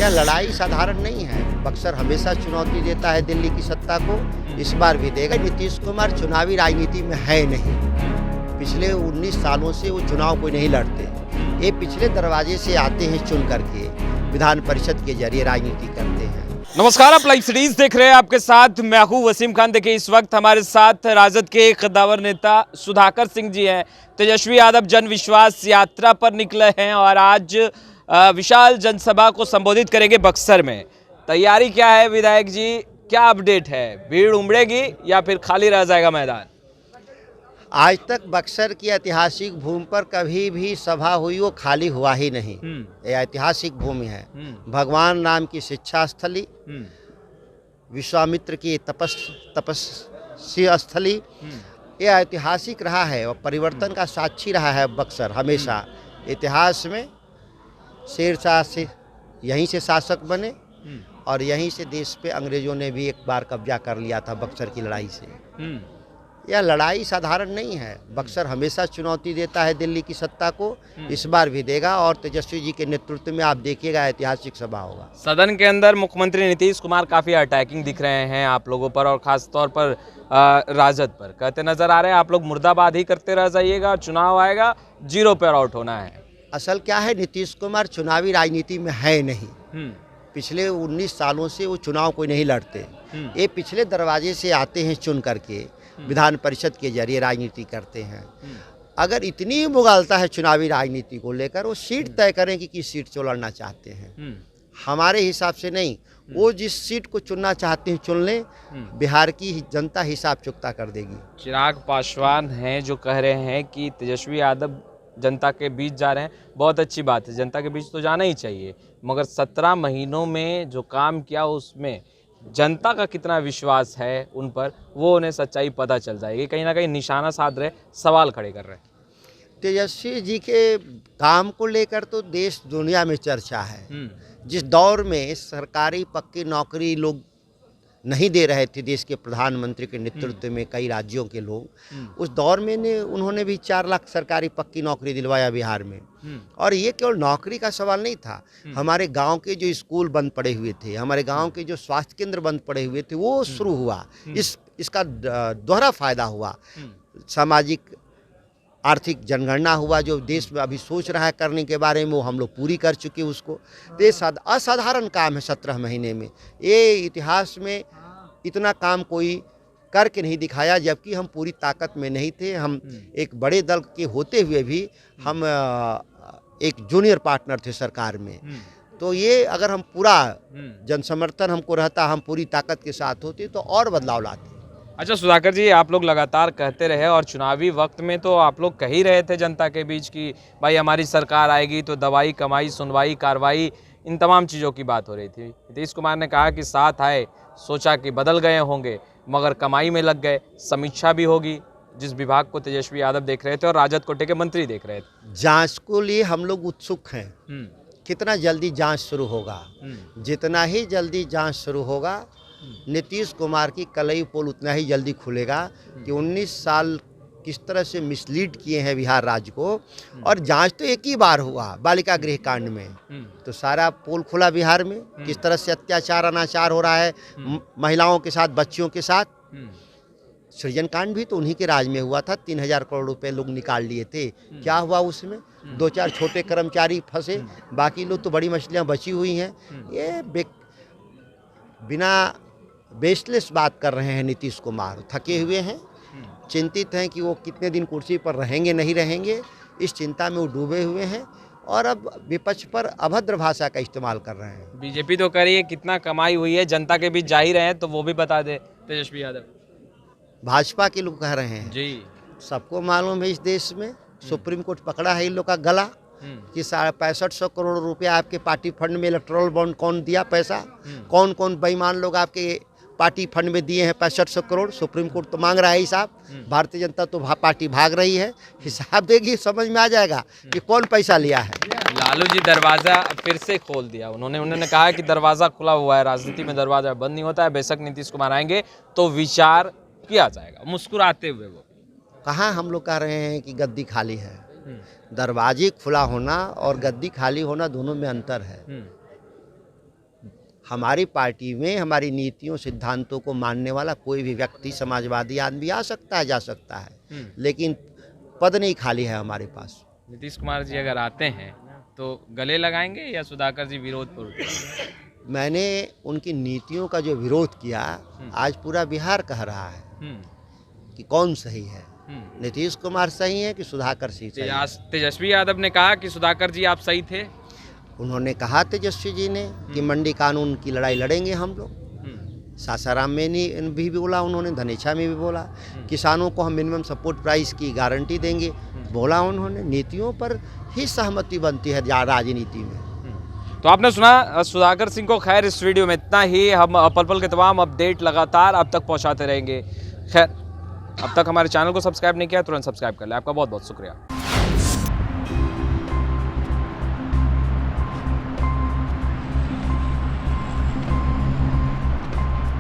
यह लड़ाई साधारण नहीं है। बक्सर हमेशा चुनौती देता है दिल्ली की सत्ता को, इस बार भी देगा। नीतीश कुमार चुनावी राजनीति में है नहीं। पिछले 19 सालों से वो चुनाव कोई नहीं लड़ते। ये पिछले दरवाजे से आते हैं चुन करके, विधान परिषद के जरिए राजनीति करते हैं। नमस्कार, आप लाइव सीरीज देख रहे हैं। आपके साथ मैं हूं वसीम खान। देखिए, इस वक्त हमारे साथ राजद के कद्दावर नेता सुधाकर सिंह जी हैं। तेजस्वी यादव जन विश्वास यात्रा पर निकले हैं और आज विशाल जनसभा को संबोधित करेंगे बक्सर में। तैयारी क्या है विधायक जी, क्या अपडेट है? भीड़ उमड़ेगी या फिर खाली रह जाएगा मैदान? आज तक बक्सर की ऐतिहासिक भूमि पर कभी भी सभा हुई वो खाली हुआ ही नहीं। ये ऐतिहासिक भूमि है। भगवान राम की शिक्षा स्थली, विश्वामित्र की तपस्वी स्थली, ये ऐतिहासिक रहा है और परिवर्तन का साक्षी रहा है बक्सर हमेशा। इतिहास में शेरशाह से यहीं से शासक बने और यहीं से देश पे अंग्रेजों ने भी एक बार कब्जा कर लिया था बक्सर की लड़ाई से। यह लड़ाई साधारण नहीं है। बक्सर हमेशा चुनौती देता है दिल्ली की सत्ता को, इस बार भी देगा। और तेजस्वी जी के नेतृत्व में आप देखिएगा ऐतिहासिक सभा होगा। सदन के अंदर मुख्यमंत्री नीतीश कुमार काफ़ी अटैकिंग दिख रहे हैं आप लोगों पर और ख़ास तौर पर राजद पर। कहते नज़र आ रहे हैं आप लोग मुर्दाबाद ही करते रह जाइएगा, चुनाव आएगा जीरो पर आउट होना है। असल क्या है, नीतीश कुमार चुनावी राजनीति में है नहीं। पिछले 19 सालों से वो चुनाव कोई नहीं लड़ते। ये पिछले दरवाजे से आते हैं चुन करके, विधान परिषद के जरिए राजनीति करते हैं। अगर इतनी मुगालता है चुनावी राजनीति को लेकर, वो सीट तय करें कि किस सीट से लड़ना चाहते हैं। हमारे हिसाब से नहीं, वो जिस सीट को चुनना चाहते हैं चुन लें, बिहार की जनता हिसाब चुकता कर देगी। चिराग पासवान हैं जो कह रहे हैं कि तेजस्वी यादव जनता के बीच जा रहे हैं। बहुत अच्छी बात है, जनता के बीच तो जाना ही चाहिए, मगर 17 महीनों में जो काम किया उसमें जनता का कितना विश्वास है उन पर, वो उन्हें सच्चाई पता चल जाएगी। कहीं ना कहीं निशाना साध रहे, सवाल खड़े कर रहे हैं। तेजस्वी जी के काम को लेकर तो देश दुनिया में चर्चा है। जिस दौर में सरकारी पक्की नौकरी लोग नहीं दे रहे थे देश के प्रधानमंत्री के नेतृत्व में कई राज्यों के लोग, उस दौर में उन्होंने भी 4 लाख सरकारी पक्की नौकरी दिलवाया बिहार में। और ये केवल नौकरी का सवाल नहीं था। हमारे गांव के जो स्कूल बंद पड़े हुए थे, हमारे गांव के जो स्वास्थ्य केंद्र बंद पड़े हुए थे, वो शुरू हुआ। इसका दोहरा फायदा हुआ। सामाजिक आर्थिक जनगणना हुआ, जो देश में अभी सोच रहा है करने के बारे में, वो हम लोग पूरी कर चुके उसको। तो ये असाधारण काम है 17 महीने में। ये इतिहास में इतना काम कोई करके नहीं दिखाया, जबकि हम पूरी ताकत में नहीं थे। हम एक बड़े दल के होते हुए भी हम एक जूनियर पार्टनर थे सरकार में। तो ये अगर हम पूरा जनसमर्थन हमको रहता, हम पूरी ताकत के साथ होते तो और बदलाव लाते। अच्छा सुधाकर जी, आप लोग लगातार कहते रहे और चुनावी वक्त में तो आप लोग कह ही रहे थे जनता के बीच कि भाई हमारी सरकार आएगी तो दवाई, कमाई, सुनवाई, कार्रवाई, इन तमाम चीज़ों की बात हो रही थी। नीतीश कुमार ने कहा कि साथ आए, सोचा कि बदल गए होंगे, मगर कमाई में लग गए। समीक्षा भी होगी, जिस विभाग को तेजस्वी यादव देख रहे थे और राजद कोटे के मंत्री देख रहे थे। जाँच को लिए हम लोग उत्सुक हैं। कितना जल्दी जाँच शुरू होगा, जितना ही जल्दी जाँच शुरू होगा, नीतीश कुमार की कलई पोल उतना ही जल्दी खुलेगा कि 19 साल किस तरह से मिसलीड किए हैं बिहार राज्य को। और जांच तो एक ही बार हुआ बालिका गृह कांड में, तो सारा पोल खुला बिहार में। किस तरह से अत्याचार अनाचार हो रहा है महिलाओं के साथ, बच्चियों के साथ। सृजन कांड भी तो उन्हीं के राज में हुआ था। 3000 करोड़ रुपए लोग निकाल लिए थे। क्या हुआ उसमें? 2-4 छोटे कर्मचारी फंसे, बाकी लोग तो बड़ी मछलियाँ बची हुई हैं। ये बिना बेसलेस बात कर रहे हैं नीतीश कुमार। थके हुए हैं, चिंतित हैं कि वो कितने दिन कुर्सी पर रहेंगे नहीं रहेंगे, इस चिंता में वो डूबे हुए हैं और अब विपक्ष पर अभद्र भाषा का इस्तेमाल कर रहे हैं। बीजेपी तो कह रही है कितना कमाई हुई है, जनता के बीच जा ही रहे हैं, तो वो भी बता दे तेजस्वी यादव। भाजपा के लोग कह रहे हैं जी, सबको मालूम है इस देश में सुप्रीम कोर्ट पकड़ा है इन लोग का गला कि 6500 करोड़ रुपया आपके पार्टी फंड में इलेक्टोरल बॉन्ड कौन दिया पैसा, कौन कौन बेईमान लोग आपके पार्टी फंड में दिए हैं 6500 करोड़। सुप्रीम कोर्ट तो मांग रहा है हिसाब, भारतीय जनता तो पार्टी भाग रही है। हिसाब देगी, समझ में आ जाएगा कि कौन पैसा लिया है। लालू जी दरवाज़ा फिर से खोल दिया उन्होंने कहा कि दरवाज़ा खुला हुआ है, राजनीति में दरवाज़ा बंद नहीं होता है। बेशक नीतीश कुमार आएंगे तो विचार किया जाएगा, मुस्कुराते हुए वो। कहाँ हम लोग कह रहे हैं कि गद्दी खाली है। दरवाजे खुला होना और गद्दी खाली होना दोनों में अंतर है। हमारी पार्टी में हमारी नीतियों सिद्धांतों को मानने वाला कोई भी व्यक्ति समाजवादी आदमी आ सकता है, जा सकता है, लेकिन पद नहीं खाली है हमारे पास। नीतीश कुमार जी अगर आते हैं तो गले लगाएंगे या सुधाकर जी विरोध पर उठेंगे? मैंने उनकी नीतियों का जो विरोध किया, आज पूरा बिहार कह रहा है कि कौन सही है, नीतीश कुमार सही है कि सुधाकर सिंह सही है। तेजस्वी यादव ने कहा कि सुधाकर जी आप सही थे। उन्होंने कहा तेजस्वी जी ने कि मंडी कानून की लड़ाई लड़ेंगे हम लोग। सासाराम में भी बोला उन्होंने, धनेछा में भी बोला, किसानों को हम मिनिमम सपोर्ट प्राइस की गारंटी देंगे, बोला उन्होंने। नीतियों पर ही सहमति बनती है राजनीति में। तो आपने सुना सुधाकर सिंह को। खैर इस वीडियो में इतना ही। हम पल पल के तमाम अपडेट लगातार अब तक पहुंचाते रहेंगे। खैर अब तक हमारे चैनल को सब्सक्राइब नहीं किया, तुरंत सब्सक्राइब कर लें। आपका बहुत बहुत शुक्रिया।